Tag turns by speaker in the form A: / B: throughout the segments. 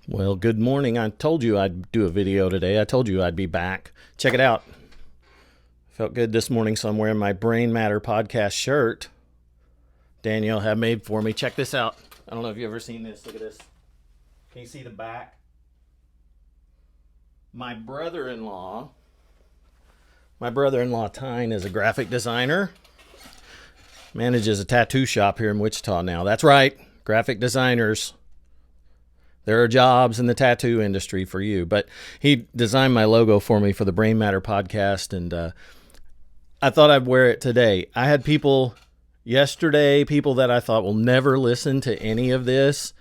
A: Well, good morning. I told you I'd do a video today. I told you I'd be back. Check it out. Felt good this morning, so I'm wearing my Brain Matter podcast shirt Danielle had made for me. Check this out. I don't know if you've ever seen this. Look at this. Can you see the back? My brother-in-law, Tyne, is a graphic designer. Manages a tattoo shop here in Wichita now. That's right, graphic designers. There are jobs in the tattoo industry for you. But he designed my logo for me for the Brain Matter podcast, and I thought I'd wear it today. I had people yesterday, people that I thought will never listen to any of this,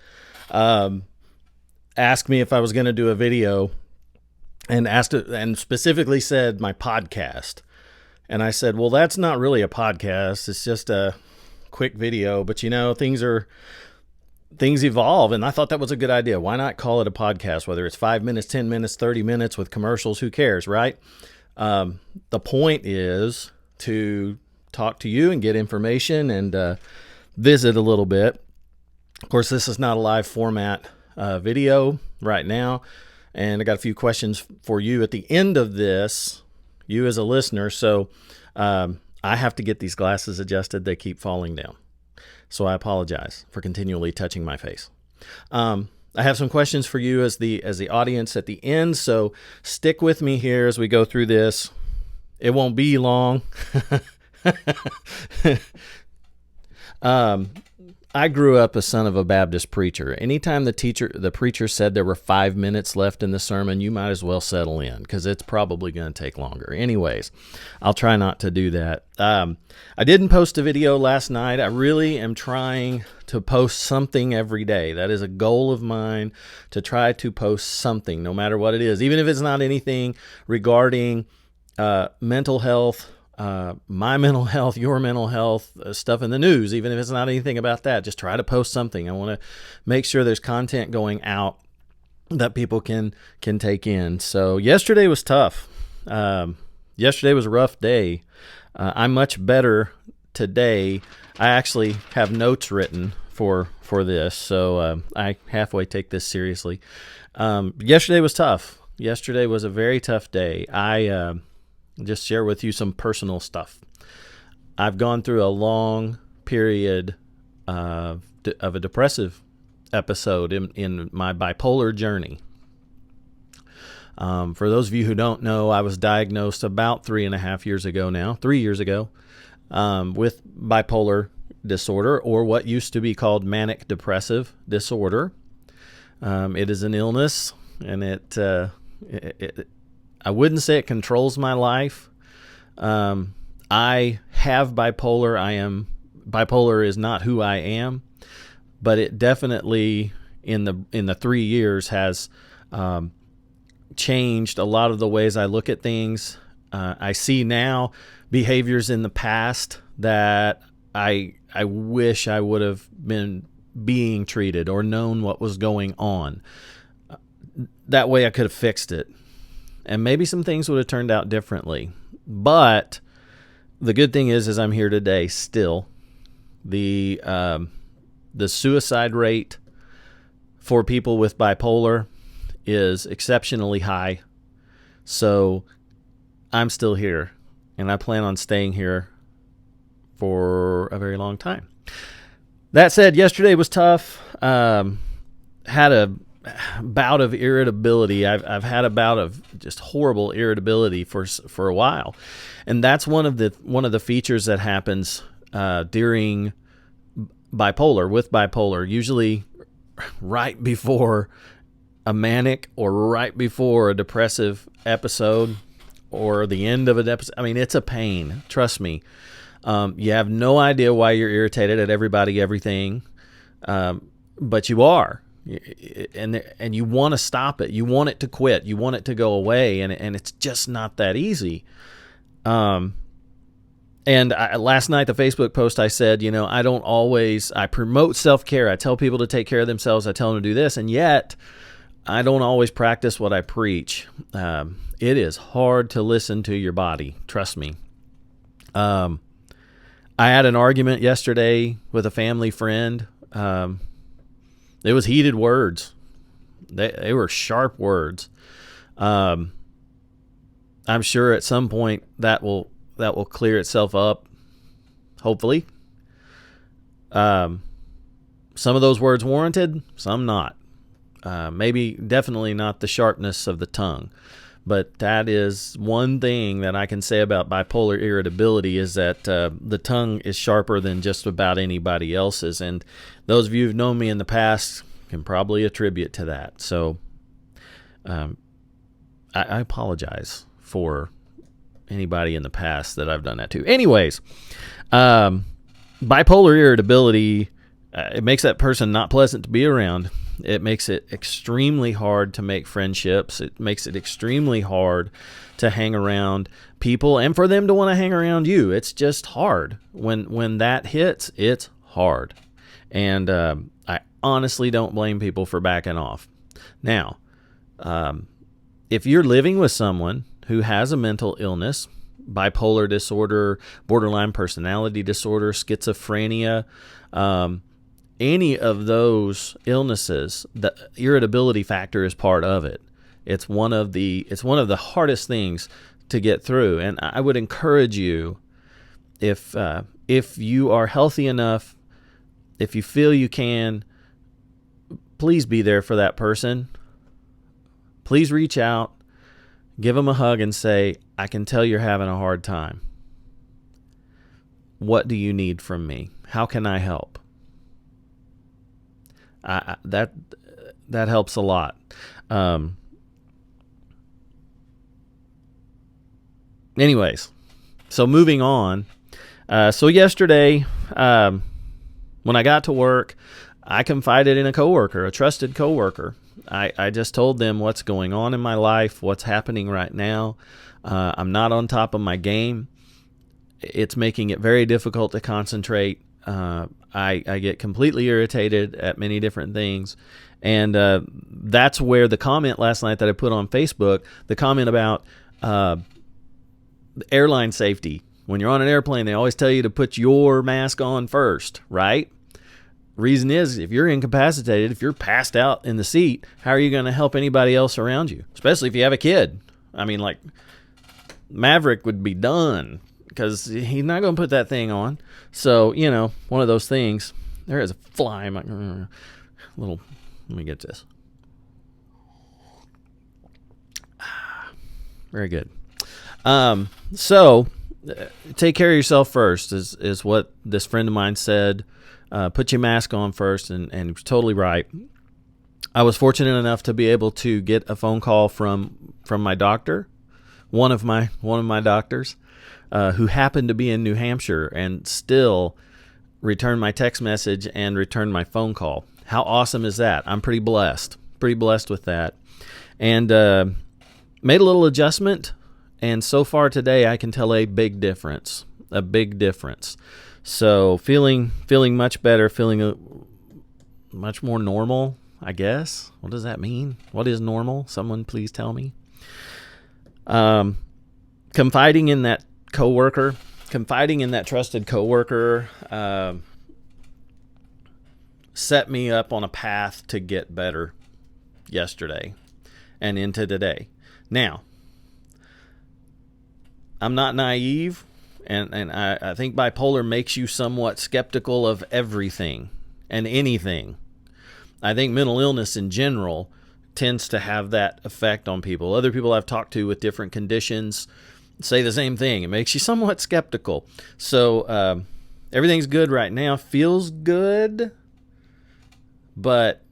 A: ask me if I was going to do a video, and specifically said my podcast. And I said, well, that's not really a podcast. It's just a quick video. But, things evolve, and I thought that was a good idea. Why not call it a podcast? Whether it's 5 minutes, 10 minutes, 30 minutes with commercials, who cares, right? The point is to talk to you and get information and visit a little bit. Of course, this is not a live format video right now, and I got a few questions for you at the end of this, you as a listener. So I have to get these glasses adjusted. They keep falling down. So I apologize for continually touching my face. I have some questions for you as the audience at the end, so stick with me here as we go through this. It won't be long. I grew up a son of a Baptist preacher. Anytime the preacher said there were 5 minutes left in the sermon, you might as well settle in because it's probably going to take longer. Anyways, I'll try not to do that. I didn't post a video last night. I really am trying to post something every day. That is a goal of mine, to try to post something, no matter what it is, even if it's not anything regarding mental health, my mental health, your mental health, stuff in the news. Even if it's not anything about that, just try to post something. I want to make sure there's content going out that people can take in. So yesterday was tough. Yesterday was a rough day. I'm much better today. I actually have notes written for this, so I halfway take this seriously. Yesterday was tough. Yesterday was a very tough day. I just share with you some personal stuff. I've gone through a long period of a depressive episode in my bipolar journey. For those of you who don't know, I was diagnosed about 3 years ago, with bipolar disorder, or what used to be called manic depressive disorder. It is an illness, and it I wouldn't say it controls my life. I have bipolar. Bipolar is not who I am, but it definitely in the 3 years has changed a lot of the ways I look at things. I see now behaviors in the past that I wish I would have been being treated or known what was going on. That way I could have fixed it. And maybe some things would have turned out differently. But the good thing is I'm here today still. The suicide rate for people with bipolar is exceptionally high. So I'm still here, and I plan on staying here for a very long time. That said, yesterday was tough. Had a bout of irritability. I've had a bout of just horrible irritability for a while, and that's one of the features that happens during bipolar. Usually, right before a manic or right before a depressive episode or the end of an episode. I mean, it's a pain. Trust me. You have no idea why you're irritated at everybody, everything, but you are. And you want to stop it. You want it to quit. You want it to go away, and it's just not that easy. Last night, the Facebook post, I said, I promote self-care. I tell people to take care of themselves. I tell them to do this, and yet I don't always practice what I preach. It is hard to listen to your body. Trust me. I had an argument yesterday with a family friend. It was heated words. They were sharp words. I'm sure at some point that will clear itself up, hopefully. Some of those words warranted, some not. Definitely not the sharpness of the tongue. But that is one thing that I can say about bipolar irritability, is that the tongue is sharper than just about anybody else's. And those of you who've known me in the past can probably attribute to that. So I apologize for anybody in the past that I've done that to. Anyways, bipolar irritability, it makes that person not pleasant to be around. It makes it extremely hard to make friendships. It makes it extremely hard to hang around people and for them to want to hang around you. It's just hard. When that hits, it's hard. And I honestly don't blame people for backing off. Now, if you're living with someone who has a mental illness, bipolar disorder, borderline personality disorder, schizophrenia, any of those illnesses, the irritability factor is part of it. It's one of the hardest things to get through. And I would encourage you, if you are healthy enough, if you feel you can, please be there for that person. Please reach out, give them a hug and say, I can tell you're having a hard time. What do you need from me? How can I help? That helps a lot. Anyways, so moving on. So yesterday, when I got to work, I confided in a trusted coworker. I just told them what's going on in my life, what's happening right now. I'm not on top of my game. It's making it very difficult to concentrate. I get completely irritated at many different things. And that's where the comment last night that I put on Facebook, the comment about airline safety. When you're on an airplane, they always tell you to put your mask on first, right? Reason is, if you're incapacitated, if you're passed out in the seat, how are you going to help anybody else around you? Especially if you have a kid. I mean, like, Maverick would be done because he's not going to put that thing on. So, one of those things. There is a fly in my let me get this. Very good. So take care of yourself first is what this friend of mine said. Put your mask on first, and he was totally right. I was fortunate enough to be able to get a phone call from my doctor, one of my doctors, who happened to be in New Hampshire and still returned my text message and returned my phone call. How awesome is that? I'm pretty blessed with that. And made a little adjustment, and so far today I can tell a big difference. So feeling much better, feeling much more normal, I guess. What does that mean? What is normal? Someone please tell me. Confiding in that trusted coworker, set me up on a path to get better yesterday and into today. Now, I'm not naive, and I think bipolar makes you somewhat skeptical of everything and anything. I think mental illness in general tends to have that effect on people. Other people I've talked to with different conditions say the same thing. It makes you somewhat skeptical. So everything's good right now. Feels good, but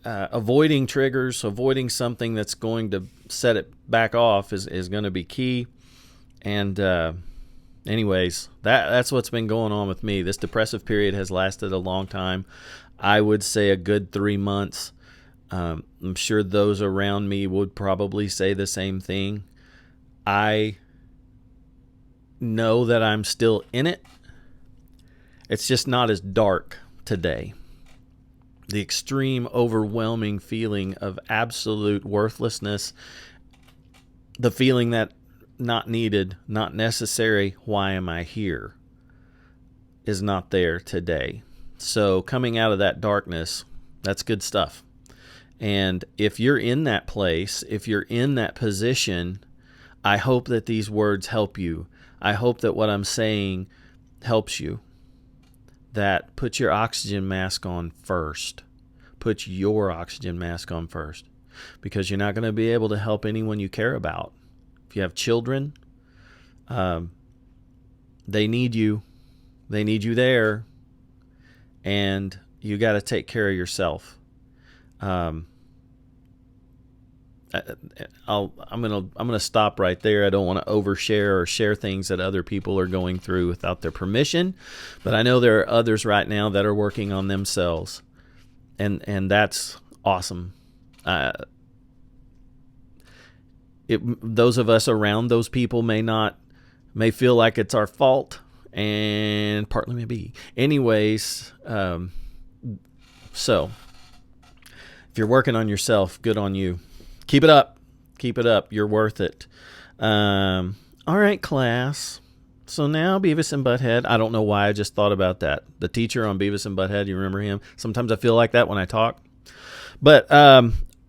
A: avoiding triggers, avoiding something that's going to set it back off is going to be key. And anyways, that's what's been going on with me. This depressive period has lasted a long time. I would say a good 3 months. I'm sure those around me would probably say the same thing. I know that I'm still in it. It's just not as dark today. The extreme, overwhelming feeling of absolute worthlessness, the feeling that not needed, not necessary, why am I here, is not there today. So coming out of that darkness, that's good stuff. And if you're in that place, if you're in that position, I hope that these words help you. I hope that what I'm saying helps you. That put your oxygen mask on first. Put your oxygen mask on first. Because you're not going to be able to help anyone you care about. If you have children, they need you. They need you there. And you got to take care of yourself. I'm gonna stop right there. I don't want to overshare or share things that other people are going through without their permission, but I know there are others right now that are working on themselves, and that's awesome. Those of us around those people may feel like it's our fault, and partly may be. Anyways, so if you're working on yourself, good on you. Keep it up. Keep it up. You're worth it. All right, class. So now Beavis and Butthead. I don't know why I just thought about that. The teacher on Beavis and Butthead, you remember him? Sometimes I feel like that when I talk. But,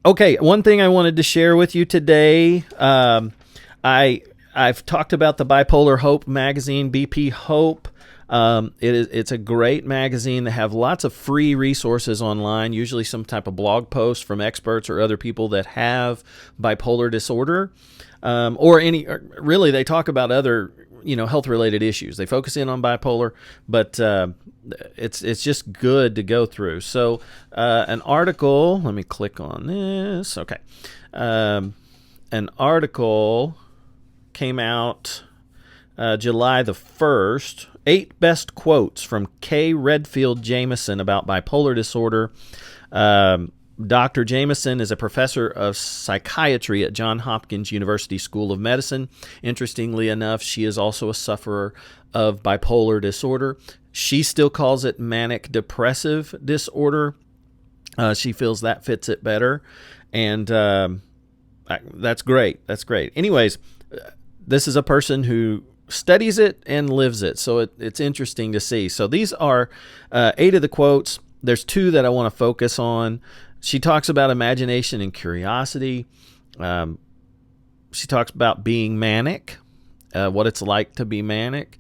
A: okay, one thing I wanted to share with you today. I've talked about the Bipolar Hope magazine, BP Hope. It's a great magazine. They have lots of free resources online, usually some type of blog post from experts or other people that have bipolar disorder, really they talk about other, health-related issues. They focus in on bipolar, but it's just good to go through. So an article, let me click on this. Okay. An article came out July the 1st. 8 best quotes from K. Redfield Jamison about bipolar disorder. Dr. Jamison is a professor of psychiatry at Johns Hopkins University School of Medicine. Interestingly enough, she is also a sufferer of bipolar disorder. She still calls it manic depressive disorder. She feels that fits it better. And that's great. That's great. Anyways, this is a person who studies it and lives it. So it's interesting to see. So these are 8 of the quotes. There's 2 that I want to focus on. She talks about imagination and curiosity. She talks about being manic, what it's like to be manic.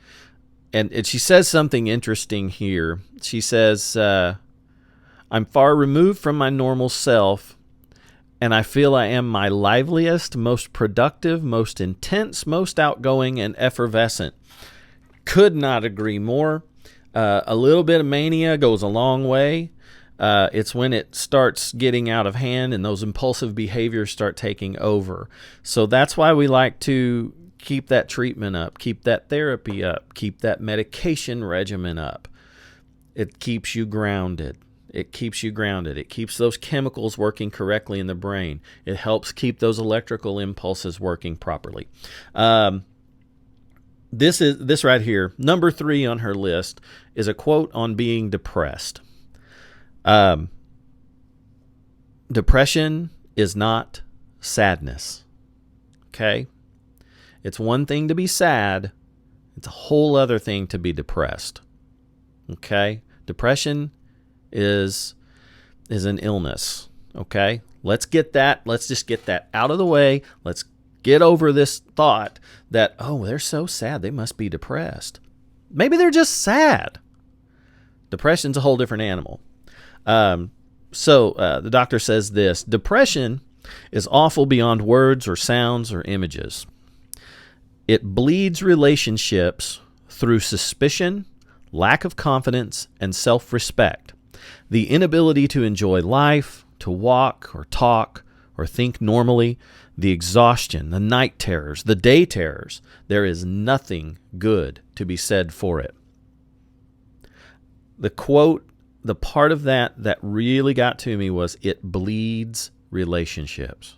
A: And she says something interesting here. She says, I'm far removed from my normal self, and I feel I am my liveliest, most productive, most intense, most outgoing, and effervescent. Could not agree more. A little bit of mania goes a long way. It's when it starts getting out of hand and those impulsive behaviors start taking over. So that's why we like to keep that treatment up, keep that therapy up, keep that medication regimen up. It keeps you grounded. It keeps you grounded. It keeps those chemicals working correctly in the brain. It helps keep those electrical impulses working properly. This right here, number 3 on her list, is a quote on being depressed. Depression is not sadness. Okay? It's one thing to be sad. It's a whole other thing to be depressed. Okay? Depression is an illness. Okay? Let's just get that out of the way. Let's get over this thought that, oh, they're so sad, they must be depressed. Maybe they're just sad. Depression's a whole different animal. So the doctor says this: depression is awful beyond words or sounds or images. It bleeds relationships through suspicion, lack of confidence, and self-respect. The inability to enjoy life, to walk or talk or think normally, the exhaustion, the night terrors, the day terrors. There is nothing good to be said for it. The quote, the part of that really got to me was, it bleeds relationships.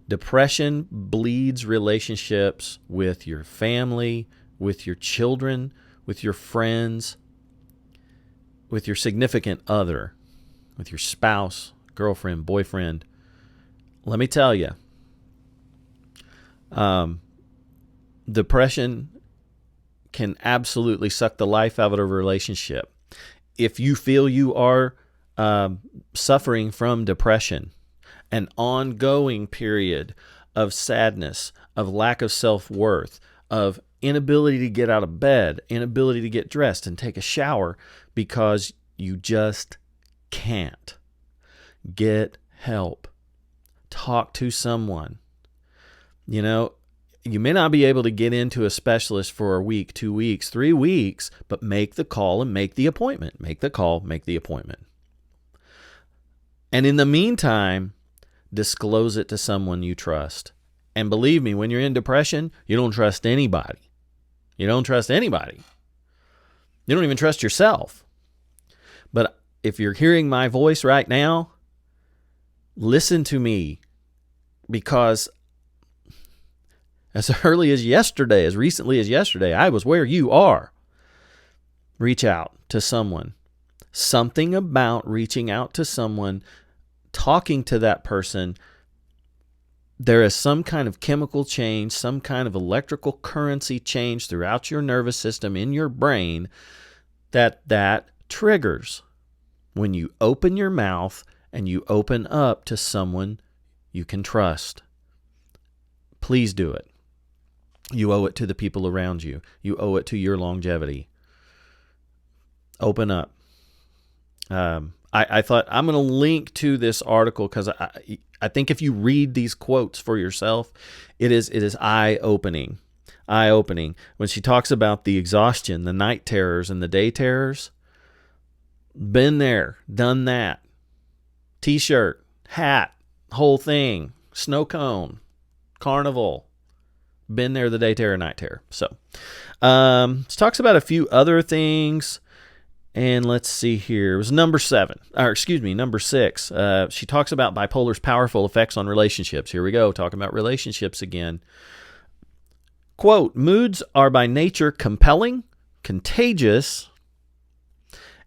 A: Depression bleeds relationships with your family, with your children, with your friends, with your significant other, with your spouse, girlfriend, boyfriend. Let me tell you, depression can absolutely suck the life out of a relationship. If you feel you are suffering from depression, an ongoing period of sadness, of lack of self-worth, of inability to get out of bed, inability to get dressed and take a shower because you just can't. Get help. Talk to someone. You know, you may not be able to get into a specialist for a week, 2 weeks, 3 weeks, but make the call and make the appointment. Make the call, make the appointment. And in the meantime, disclose it to someone you trust. And believe me, when you're in depression, you don't trust anybody. You don't trust anybody. You don't even trust yourself. But if you're hearing my voice right now, listen to me, because as early as yesterday, as recently as yesterday, I was where you are. Reach out to someone. Something about reaching out to someone, talking to that person, there is some kind of chemical change, some kind of electrical currency change throughout your nervous system in your brain that triggers when you open your mouth and you open up to someone you can trust. Please do it. You owe it to the people around you. You owe it to your longevity. Open up. I thought I'm going to link to this article because I think if you read these quotes for yourself, it is eye-opening. Eye-opening. When she talks about the exhaustion, the night terrors and the day terrors, been there, done that. T-shirt, hat, whole thing, snow cone, carnival. Been there, the day terror, night terror. So, she talks about a few other things. And let's see here. It was number 6. She talks about bipolar's powerful effects on relationships. Here we go, talking about relationships again. Quote, moods are by nature compelling, contagious,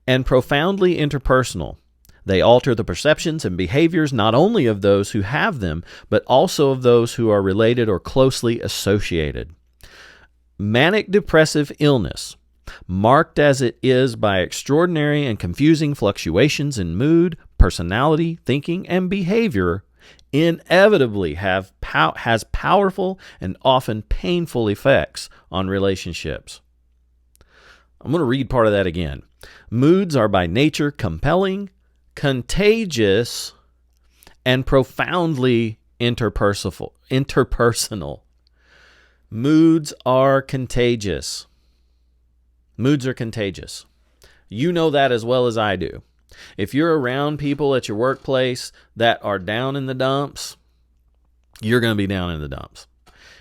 A: and profoundly interpersonal. They alter the perceptions and behaviors not only of those who have them, but also of those who are related or closely associated. Manic depressive illness, marked as it is by extraordinary and confusing fluctuations in mood, personality, thinking, and behavior, inevitably has powerful and often painful effects on relationships. I'm going to read part of that again. Moods are by nature compelling, contagious, and profoundly interpersonal. Moods are contagious. Moods are contagious. You know that as well as I do. If you're around people at your workplace that are down in the dumps, you're going to be down in the dumps.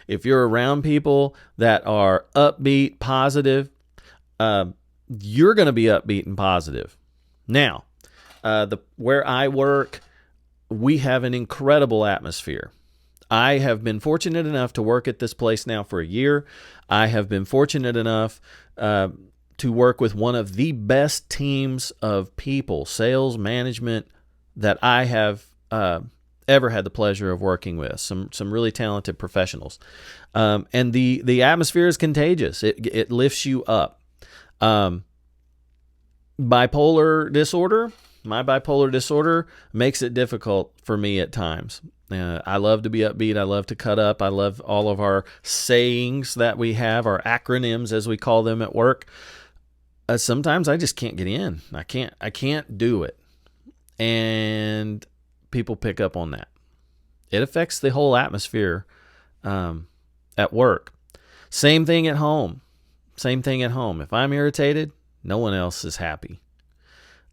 A: If you're around people that are upbeat, positive, you're going to be upbeat and positive. Now, where I work, we have an incredible atmosphere. I have been fortunate enough to work at this place now for a year. I have been fortunate enough to work with one of the best teams of people, sales, management, that I have ever had the pleasure of working with. Some really talented professionals. And the atmosphere is contagious. It lifts you up. Bipolar disorder, my bipolar disorder makes it difficult for me at times. I love to be upbeat. I love to cut up. I love all of our sayings that we have, our acronyms as we call them at work. Sometimes I just can't get in. I can't do it. And people pick up on that. It affects the whole atmosphere at work. Same thing at home. If I'm irritated, no one else is happy.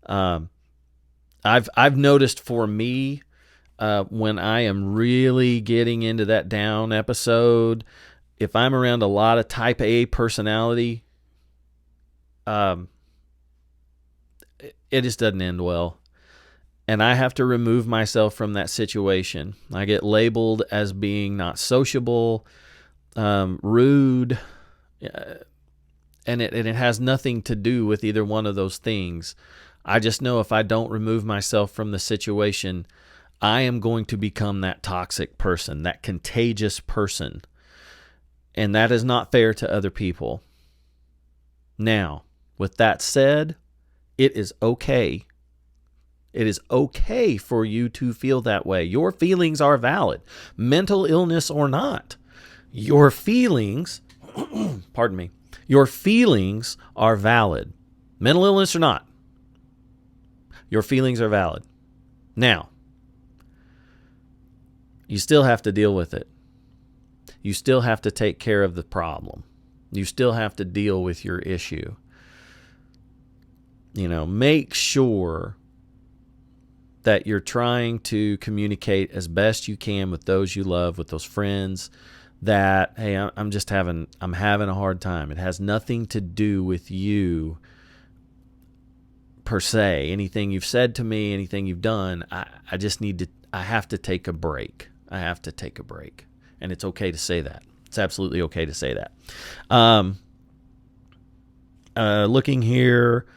A: I've noticed for me, when I am really getting into that down episode, if I'm around a lot of type A personality, it just doesn't end well. And I have to remove myself from that situation. I get labeled as being not sociable, rude, and it has nothing to do with either one of those things. I just know if I don't remove myself from the situation, I am going to become that toxic person, that contagious person. And that is not fair to other people. Now, with that said, it is okay. It is okay for you to feel that way. Your feelings are valid, mental illness or not. Your feelings, pardon me, your feelings are valid, mental illness or not. Your feelings are valid. Now, you still have to deal with it. You still have to take care of the problem. You still have to deal with your issue. Make sure that you're trying to communicate as best you can with those you love, with those friends, that, hey, I'm having a hard time. It has nothing to do with you per se. Anything you've said to me, anything you've done, I have to take a break. I have to take a break. And it's okay to say that. It's absolutely okay to say that. Looking here,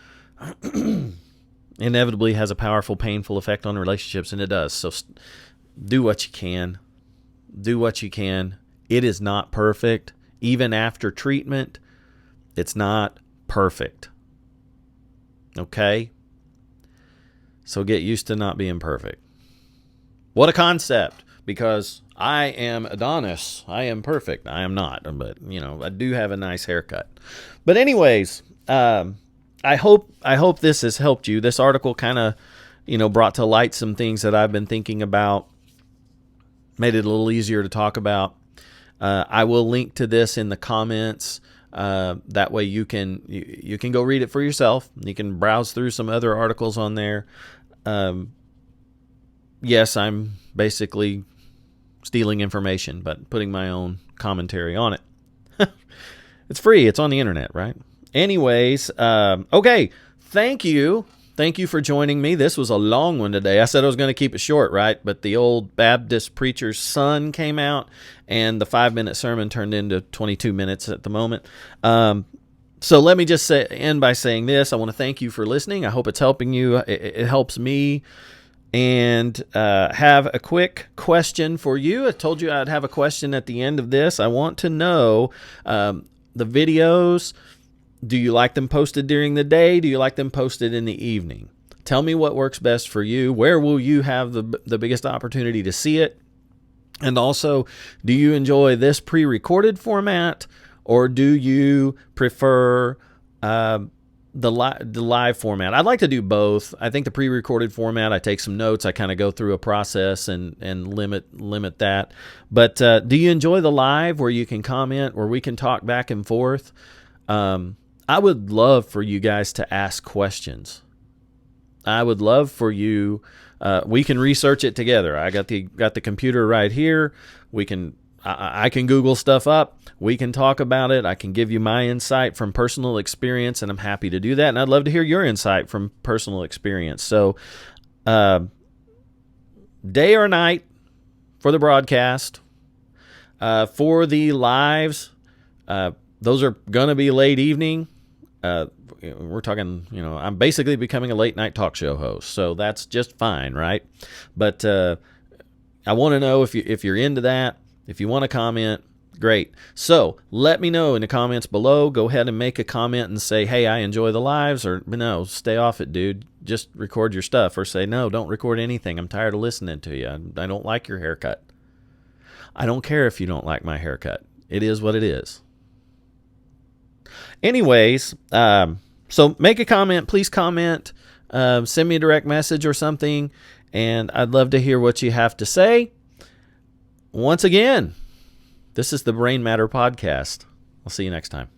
A: inevitably has a powerful, painful effect on relationships, and it does. So do what you can. Do what you can. It is not perfect. Even after treatment, it's not perfect. Okay? So get used to not being perfect. What a concept, because I am Adonis. I am perfect. I am not, but I do have a nice haircut. But anyways, I hope this has helped you. This article kind of, brought to light some things that I've been thinking about, made it a little easier to talk about. I will link to this in the comments. That way you can go read it for yourself. You can browse through some other articles on there. Yes, I'm basically stealing information, but putting my own commentary on it. It's free. It's on the internet, right? Anyways, okay. Thank you. Thank you for joining me. This was a long one today. I said I was going to keep it short, right? But the old Baptist preacher's son came out, and the 5-minute sermon turned into 22 minutes at the moment. So let me just end by saying this. I want to thank you for listening. I hope it's helping you. It helps me. And have a quick question for you. I told you I'd have a question at the end of this. I want to know the videos. Do you like them posted during the day? Do you like them posted in the evening? Tell me what works best for you. Where will you have the biggest opportunity to see it? And also, do you enjoy this pre-recorded format, or do you prefer the live format? I'd like to do both. I think the pre-recorded format, I take some notes, I kind of go through a process and limit that. But do you enjoy the live where you can comment, where we can talk back and forth? I would love for you guys to ask questions. I would love for you. We can research it together. I got the computer right here. I can Google stuff up. We can talk about it. I can give you my insight from personal experience, and I'm happy to do that. And I'd love to hear your insight from personal experience. So, day or night for the broadcast, for the lives, those are going to be late evening. We're talking, I'm basically becoming a late night talk show host, so that's just fine, right? But I want to know if you're into that. If you want to comment, great. So let me know in the comments below. Go ahead and make a comment and say, hey, I enjoy the lives, or no, stay off it, dude. Just record your stuff, or say, no, don't record anything. I'm tired of listening to you. I don't like your haircut. I don't care if you don't like my haircut. It is what it is. Anyways, so make a comment. Please comment. Send me a direct message or something, and I'd love to hear what you have to say. Once again, this is the Brain Matter Podcast. I'll see you next time.